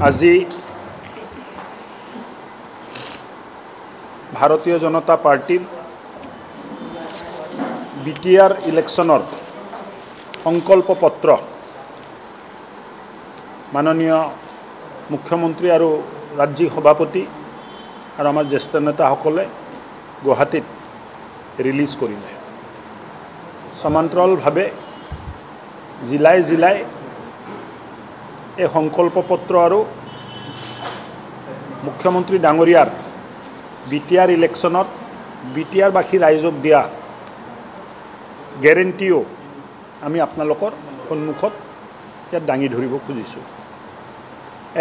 আজি ভাৰতীয় জনতা পাৰ্টিৰ বিটিআৰ ইলেকশ্যনৰ সংকল্প পত্ৰ মাননীয় মুখ্যমন্ত্ৰী আৰু ৰাজ্যিক সভাপতি আৰু আমাৰ জ্যেষ্ঠ নেতাসকলে গুৱাহাটীত ৰিলিজ কৰিলে। সমান্তৰালভাৱে জিলাই জিলাই এই সংকল্প পত্ৰ আৰু মুখ্যমন্ত্ৰী ডাঙৰীয়াৰ বিটিআৰ ইলেকশ্যনত বিটিআৰবাসী ৰাইজক দিয়া গেৰেণ্টিও আমি আপোনালোকৰ সন্মুখত ইয়াত দাঙি ধৰিব খুজিছোঁ।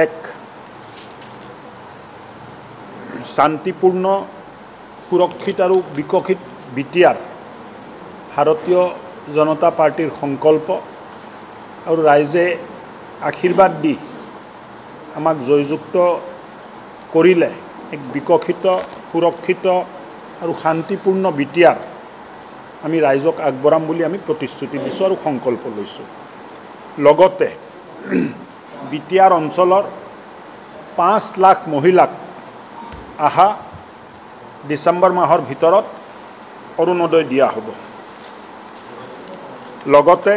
এক শান্তিপূৰ্ণ সুৰক্ষিত আৰু বিকশিত বিটিআৰ ভাৰতীয় জনতা পাৰ্টিৰ সংকল্প আৰু ৰাইজে আশীৰ্বাদ দি আমাক জয়যুক্ত কৰিলে এক বিকশিত সুৰক্ষিত আৰু শান্তিপূৰ্ণ বিটিআৰ আমি ৰাইজক আগবঢ়াম বুলি আমি প্ৰতিশ্ৰুতি দিছোঁ আৰু সংকল্প লৈছোঁ। লগতে বিটিআৰ অঞ্চলৰ 5 লাখ মহিলাক অহা ডিচেম্বৰ মাহৰ ভিতৰত অৰুণোদয় দিয়া হ'ব। লগতে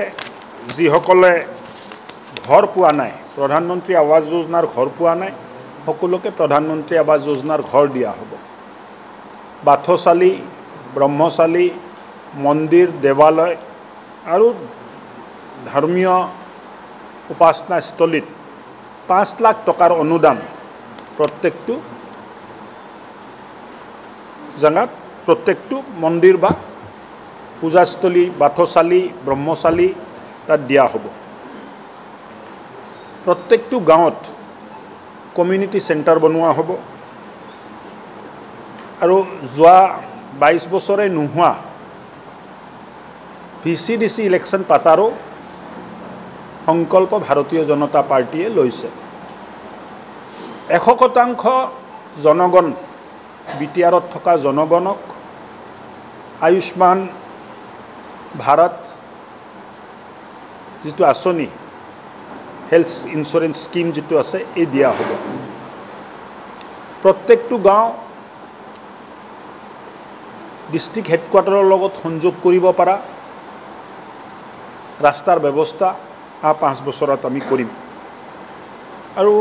যিসকলে ঘৰ পোৱা নাই, প্ৰধানমন্ত্ৰী আৱাস যোজনাৰ ঘৰ পোৱা নাই, সকলোকে প্ৰধানমন্ত্ৰী আৱাস যোজনাৰ ঘৰ দিয়া হ'ব। বাথচালী, ব্ৰহ্মচালী, মন্দিৰ, দেৱালয় আৰু ধৰ্মীয় উপাসনাস্থলীত 5 লাখ টকাৰ অনুদান প্ৰত্যেকটো জেগাত, প্ৰত্যেকটো মন্দিৰ বা পূজাস্থলী, বাথচালী, ব্ৰহ্মচালী তাত দিয়া হ'ব। প্ৰত্যেকটো গাঁৱত কমিউনিটি চেণ্টাৰ বনোৱা হ'ব আৰু যোৱা 22 বছৰে নোহোৱা VCDC ইলেকশ্যন পাতাৰো সংকল্প ভাৰতীয় জনতা পাৰ্টিয়ে লৈছে। 100% জনগণ বিটিআৰত থকা জনগণক আয়ুষ্মান ভাৰত যিটো আঁচনি, হেল্থ ইঞ্চুৰেঞ্চ স্কিম যিটো আছে, এই দিয়া হ'ব। প্ৰত্যেকটো গাঁও ডিষ্ট্ৰিক্ট হেডকোৱাৰ্টাৰৰ লগত সংযোগ কৰিব পৰা ৰাস্তাৰ ব্যৱস্থা 5 বছৰত আমি কৰিম। আৰু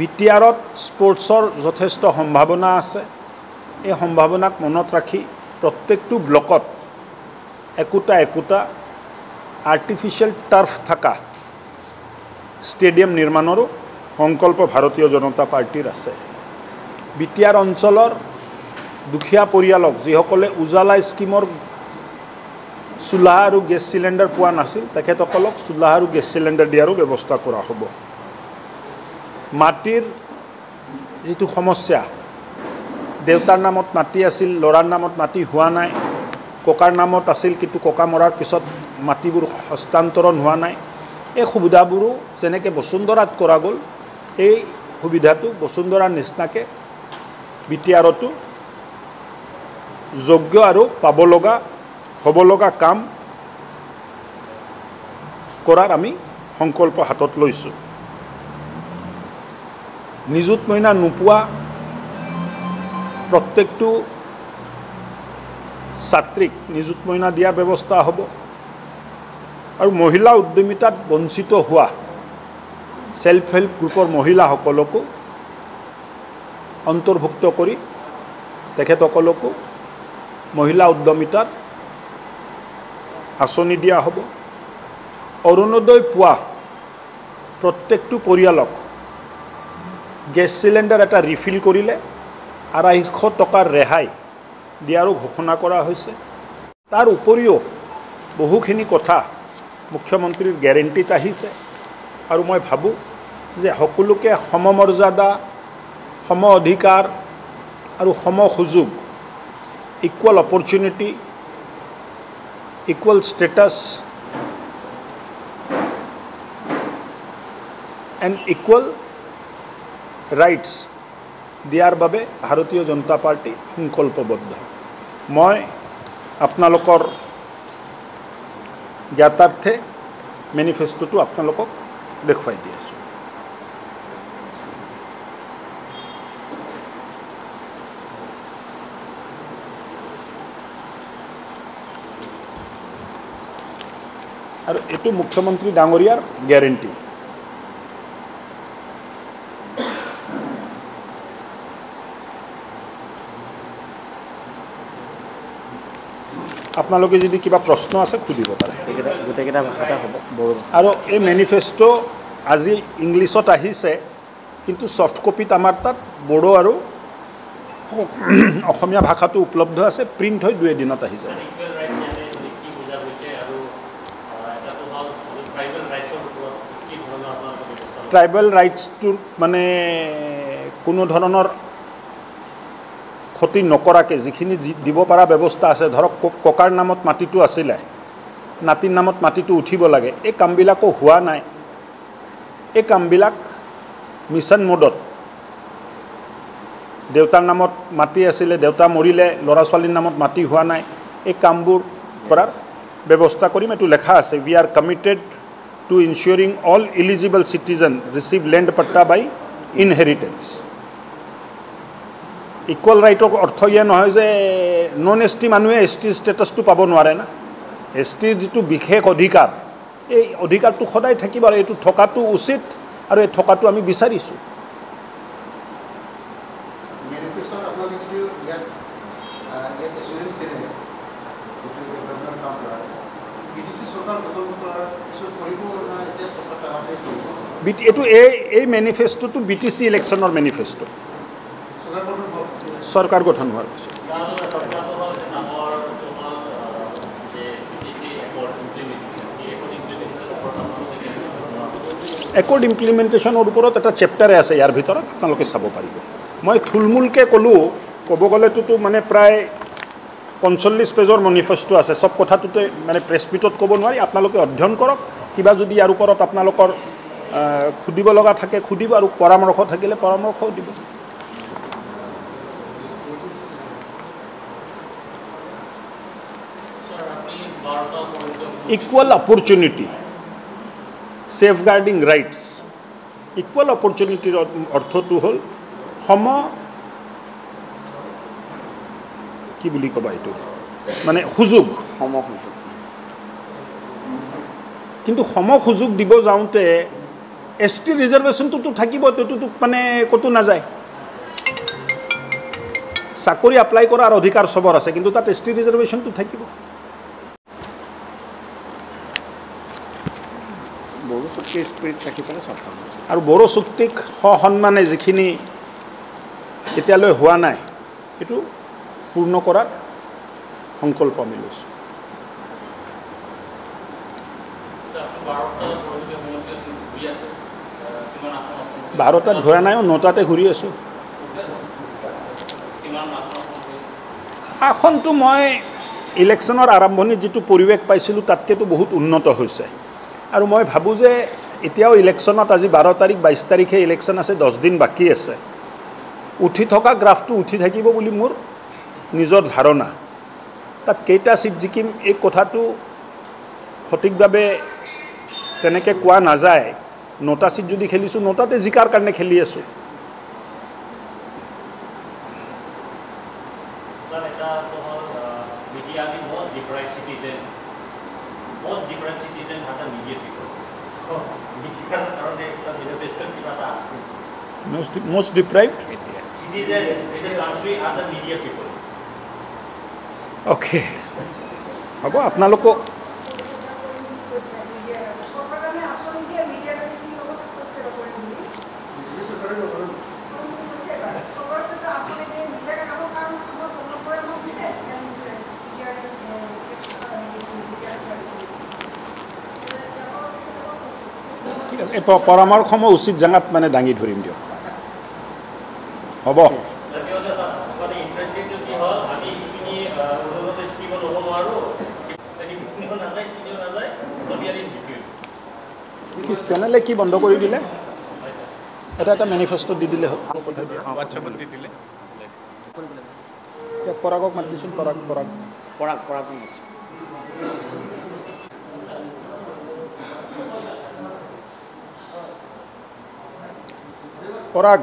বিটিআৰত স্পৰ্টছৰ যথেষ্ট সম্ভাৱনা আছে। এই সম্ভাৱনাক মনত ৰাখি প্ৰত্যেকটো ব্লকত একোটা আৰ্টিফিচিয়েল টাৰ্ফ থকা ষ্টেডিয়াম নিৰ্মাণৰো সংকল্প ভাৰতীয় জনতা পাৰ্টিৰ আছে। বিটিআৰ অঞ্চলৰ দুখীয়া পৰিয়ালক, যিসকলে উজালা স্কিমৰ চুলাহা আৰু গেছ চিলিণ্ডাৰ পোৱা নাছিল, তেখেতসকলক চুলাহা আৰু গেছ চিলিণ্ডাৰ দিয়াৰো ব্যৱস্থা কৰা হ'ব। মাটিৰ যিটো সমস্যা, দেউতাৰ নামত মাটি আছিল, ল'ৰাৰ নামত মাটি হোৱা নাই, ককাৰ নামত আছিল কিন্তু ককা মৰাৰ পিছত মাটিবোৰ হস্তান্তৰণ হোৱা নাই, এই সুবিধাবোৰো যেনেকৈ বসুন্ধৰাত কৰা গ'ল, এই সুবিধাটো বসুন্ধৰাৰ নিচিনাকৈ বিটিআৰতো যোগ্য আৰু হ'ব লগা কাম কৰাৰ আমি সংকল্প হাতত লৈছোঁ। নিযুত মইনা নোপোৱা প্ৰত্যেকটো ছাত্ৰীক নিযুত মইনা দিয়াৰ ব্যৱস্থা হ'ব। আৰু মহিলা উদ্যমিতাত বঞ্চিত হোৱা ছেল্ফ হেল্প গ্ৰুপৰ মহিলাসকলকো অন্তৰ্ভুক্ত কৰি তেখেতসকলকো মহিলা উদ্যমিতাৰ আঁচনি দিয়া হ'ব। অৰুণোদয় পোৱা প্ৰত্যেকটো পৰিয়ালক গেছ চিলিণ্ডাৰ এটা ৰিফিল কৰিলে 250 টকাৰ ৰেহাই দিয়াৰো ঘোষণা কৰা হৈছে। তাৰ উপৰিও বহুখিনি কথা মুখ্যমন্ত্ৰীৰ গেৰেণ্টিত আহিছে আৰু মই ভাবোঁ যে সকলোকে সমমৰ্যাদা, সম অধিকাৰ আৰু সম সুযোগ, equal opportunity, equal status and equal rights দিয়াৰ বাবে ভাৰতীয় জনতা পাৰ্টি সংকল্পবদ্ধ। মই আপোনালোকৰ জ্ঞাতাৰ্থে মেনিফেষ্টোটো আপোনালোকক দেখুৱাই দি আছোঁ। আৰু এইটো মুখ্যমন্ত্ৰী ডাঙৰীয়াৰ গ্যাৰেণ্টি। আপোনালোকে যদি কিবা প্ৰশ্ন আছে সুধিব পাৰে। গোটেইকেইটা ভাষাতে হ'ব বড়ো। আৰু এই মেনিফেষ্টো আজি ইংলিছত আহিছে, কিন্তু ছফ্ট কপিত আমাৰ তাত বড়ো আৰু অসমীয়া ভাষাটো উপলব্ধ আছে, প্ৰিণ্ট হৈ 2 দিনত আহি যাব। ট্ৰাইবেল ৰাইটছটোৰ মানে কোনো ধৰণৰ ক্ষতি নকৰাকৈ যিখিনি দিব পৰা ব্যৱস্থা আছে, ধৰক ককাৰ নামত মাটিটো আছিলে, নাতিৰ নামত মাটিটো উঠিব লাগে, এই কামবিলাকো হোৱা নাই। এই কামবিলাক মিছন মোডত, দেউতাৰ নামত মাটি আছিলে, দেউতা মৰিলে, ল'ৰা ছোৱালীৰ নামত মাটি হোৱা নাই, এই কামবোৰ কৰাৰ ব্যৱস্থা কৰিম। এইটো লেখা আছে, we are committed to ensuring all eligible citizen receive land patta by inheritance. Equal ৰাইটৰ অৰ্থ ইয়ে নহয় যে নন এছ টি মানুহে এছ টিৰ ষ্টেটাছটো পাব নোৱাৰে না। এছ টিৰ যিটো বিশেষ অধিকাৰ, এই অধিকাৰটো সদায় থাকিব, আৰু এইটো থকাটো উচিত, আৰু এই থকাটো আমি বিচাৰিছোঁ। এইটো এই মেনিফেষ্টোটো BTC ইলেকশ্যনৰ মেনিফেষ্টো, চৰকাৰ গঠন হোৱাৰ পিছত। একৰ্ড ইমপ্লিমেণ্টেশ্যনৰ ওপৰত এটা চেপ্টাৰে আছে, ইয়াৰ ভিতৰত আপোনালোকে চাব পাৰিব। মই থুলমূলকৈ ক'ব গ'লেতো মানে প্ৰায় 45 পেজৰ মেনিফেষ্টো আছে, চব কথাটোতে মানে প্ৰেছ মিটত ক'ব নোৱাৰি। আপোনালোকে অধ্যয়ন কৰক, কিবা যদি ইয়াৰ ওপৰত আপোনালোকৰ সুধিব লগা থাকে সুধিব, আৰু পৰামৰ্শ থাকিলে পৰামৰ্শও দিব। Equal opportunity, safeguarding rights. Equal অপৰচুনিটিৰ অৰ্থটো হ'ল কি বুলি ক'বা, এইটো মানে সুযোগ, সমসুযোগ। কিন্তু সুযোগ দিব যাওঁতে ST ৰিজাৰ্ভেশ্যনটোতো থাকিব, এইটোতো মানে ক'তো নাযায়। চাকৰি এপ্লাই কৰাৰ অধিকাৰ চবৰ আছে, কিন্তু তাত ST ৰিজাৰ্ভেশ্যনটো থাকিব। বড়ো চুক্তিৰ স্পিৰিট ৰাখি পেলাই চব কাম। আৰু বড়ো চুক্তিক সন্মানে যিখিনি এতিয়ালৈ হোৱা নাই, সেইটো পূৰ্ণ কৰাৰ সংকল্প আমি লৈছোঁ। বাৰটাত ঘূৰা নাই, 9টাতে ঘূৰি আছোঁ। আসনটো মই ইলেকশ্যনৰ আৰম্ভণিত যিটো পৰিৱেশ পাইছিলোঁ তাতকৈতো বহুত উন্নত হৈছে, আৰু মই ভাবোঁ যে এতিয়াও ইলেকশ্যনত, আজি 12 তাৰিখ 22 তাৰিখে ইলেকশ্যন আছে, 10 দিন বাকী আছে। উঠি থকা গ্ৰাফটো উঠি থাকিব বুলি মোৰ নিজৰ ধাৰণা। তাত কেইটা চিট জিকিম এই কথাটো সঠিকভাৱে তেনেকৈ কোৱা নাযায়। 9টা চিট যদি খেলিছোঁ, 9টাতে জিকাৰ কাৰণে খেলি আছোঁ। Most deprived? Citizens in the country are the media people. Okay. হ'ব আপোনালোকক এই পৰামৰ্শসমূহ উচিত জেগাত মানে দাঙি ধৰিম দিয়ক। হ'ব। কি চেনেলে কি বন্ধ কৰি দিলে? এটা মেনিফেষ্টো দি দিলে হ'ল। পৰাগক মাতি দিছোঁ, পৰাগ পৰাগ